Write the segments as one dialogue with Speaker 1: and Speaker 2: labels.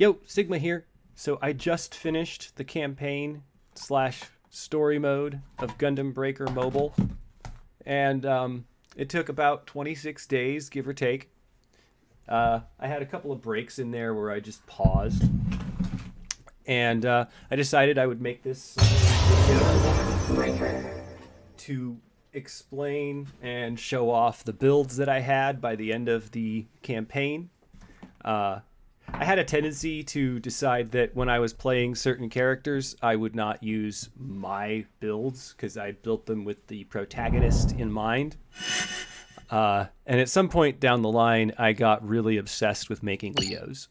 Speaker 1: Yo, Sigma here. So I just finished the campaign slash story mode of Gundam Breaker Mobile, and it took about 26 days, give or take. I had a couple of breaks in there where I just paused, and I decided I would make this video to explain and show off the builds that I had by the end of the campaign. I had a tendency to decide that when I was playing certain characters, I would not use my builds because I built them with the protagonist in mind. And at some point down the line, I got really obsessed with making Leos.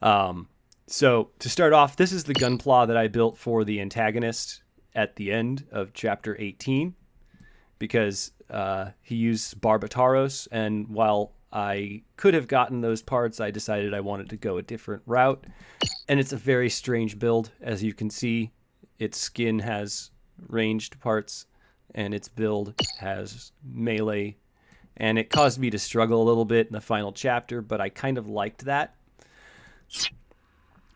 Speaker 1: So to start off, this is the Gunpla that I built for the antagonist at the end of chapter 18 because he used Barbataros, and while I could have gotten those parts, I decided I wanted to go a different route. And it's a very strange build. As you can see, its skin has ranged parts and its build has melee. And it caused me to struggle a little bit in the final chapter, but I kind of liked that.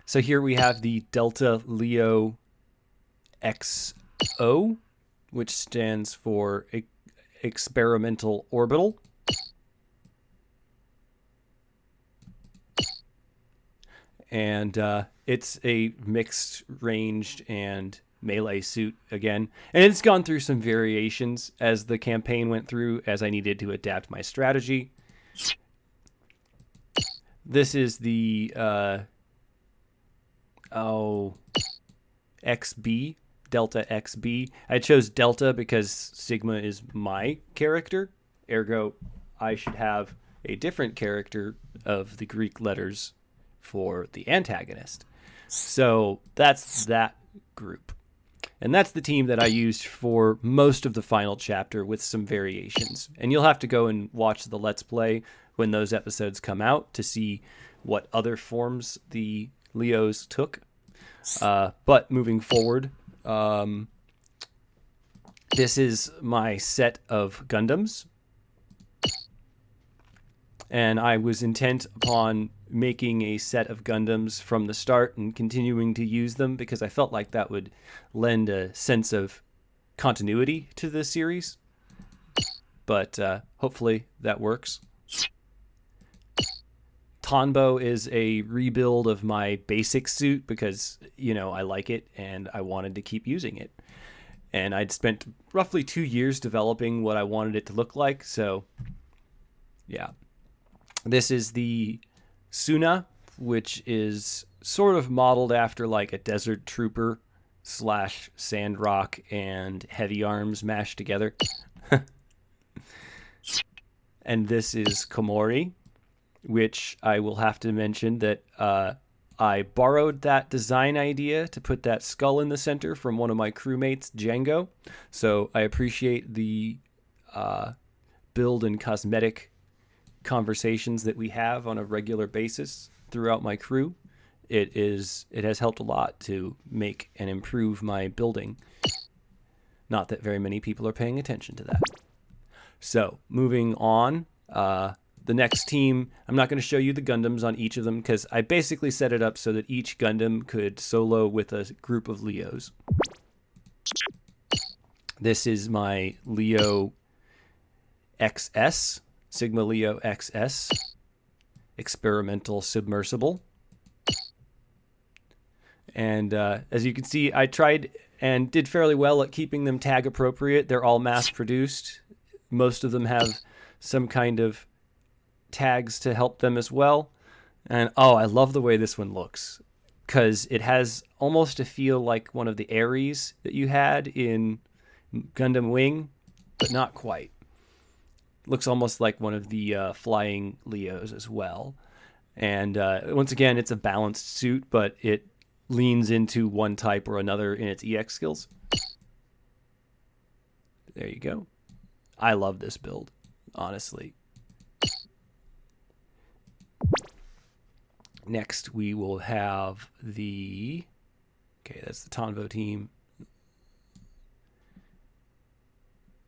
Speaker 1: So here we have the Delta Leo XO, which stands for Experimental Orbital. And it's a mixed ranged and melee suit again. And it's gone through some variations as the campaign went through, as I needed to adapt my strategy. This is the XB, Delta XB. I chose Delta because Sigma is my character. Ergo, I should have a different character of the Greek letters for the antagonist. So that's that group. And that's the team that I used for most of the final chapter with some variations. And you'll have to go and watch the Let's Play when those episodes come out to see what other forms the Leos took. But moving forward, this is my set of Gundams. And I was intent upon making a set of Gundams from the start and continuing to use them because I felt like that would lend a sense of continuity to the series. But hopefully that works. Tonbo is a rebuild of my basic suit because, you know, I like it and I wanted to keep using it. And I'd spent roughly 2 years developing what I wanted it to look like, so yeah. This is the Suna, which is sort of modeled after like a desert trooper slash Sandrock and Heavyarms mashed together. And this is Komori, which I will have to mention that I borrowed that design idea to put that skull in the center from one of my crewmates, Django. So I appreciate the build and cosmetic conversations that we have on a regular basis throughout my crew. It has helped a lot to make and improve my building. Not that very many people are paying attention to that. So moving on, the next team, I'm not going to show you the Gundams on each of them because I basically set it up so that each Gundam could solo with a group of Leos. This is my Leo XS, Sigma Leo XS, Experimental Submersible. And as you can see, I tried and did fairly well at keeping them tag appropriate. They're all mass produced. Most of them have some kind of tags to help them as well. And oh, I love the way this one looks because it has almost a feel like one of the Ares that you had in Gundam Wing, but not quite. Looks almost like one of the flying Leos as well. And once again, it's a balanced suit, but it leans into one type or another in its EX skills. There you go. I love this build, honestly. Next, we will have the... Okay, that's the Tonbo team.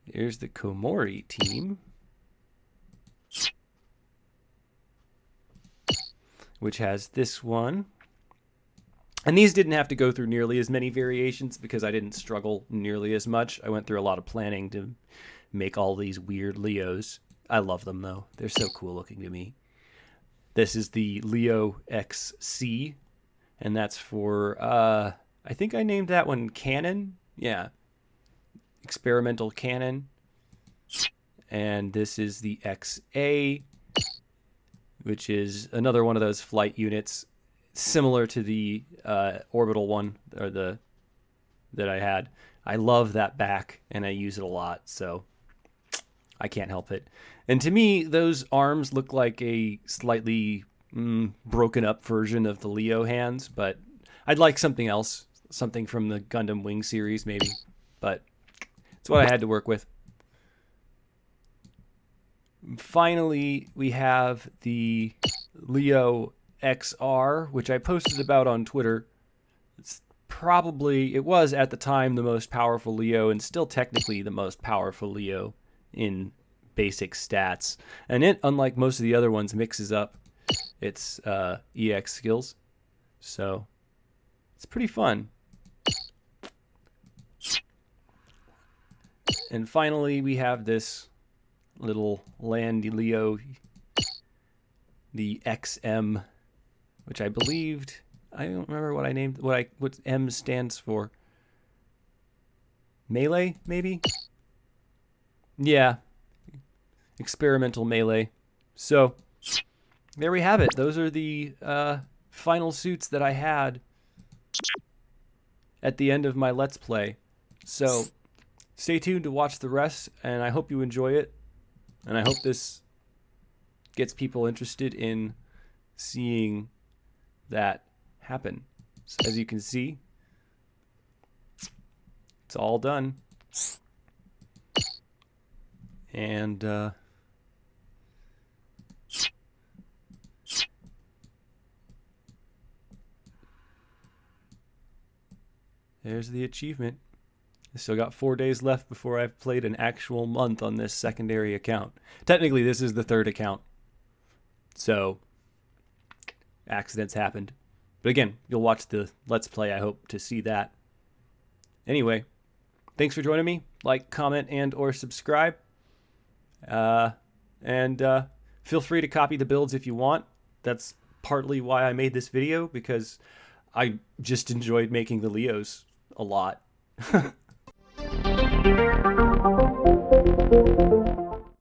Speaker 1: Here's the Komori team, which has this one. And these didn't have to go through nearly as many variations because I didn't struggle nearly as much. I went through a lot of planning to make all these weird Leos. I love them, though. They're so cool looking to me. This is the Leo XC, and that's for, I think I named that one Cannon. Yeah. Experimental Cannon. And this is the XA, which is another one of those flight units, similar to the orbital one or that I had. I love that back, and I use it a lot, so I can't help it. And to me, those arms look like a slightly broken up version of the Leo hands, but I'd like something else, something from the Gundam Wing series maybe, but it's what I had to work with. Finally, we have the Leo XR, which I posted about on Twitter. It was at the time the most powerful Leo, and still technically the most powerful Leo in basic stats. And it, unlike most of the other ones, mixes up its EX skills. So it's pretty fun. And finally, we have this little Land Leo, the XM, which I believed, I don't remember what I named, what M stands for. Melee, maybe? Yeah. Experimental melee. So, there we have it. Those are the final suits that I had at the end of my Let's Play. So, stay tuned to watch the rest, and I hope you enjoy it. And I hope this gets people interested in seeing that happen. So as you can see, it's all done. And there's the achievement. I still got 4 days left before I've played an actual month on this secondary account. Technically, this is the third account. So, accidents happened. But again, you'll watch the Let's Play, I hope, to see that. Anyway, thanks for joining me. Like, comment, and or subscribe. And feel free to copy the builds if you want. That's partly why I made this video, because I just enjoyed making the Leos a lot.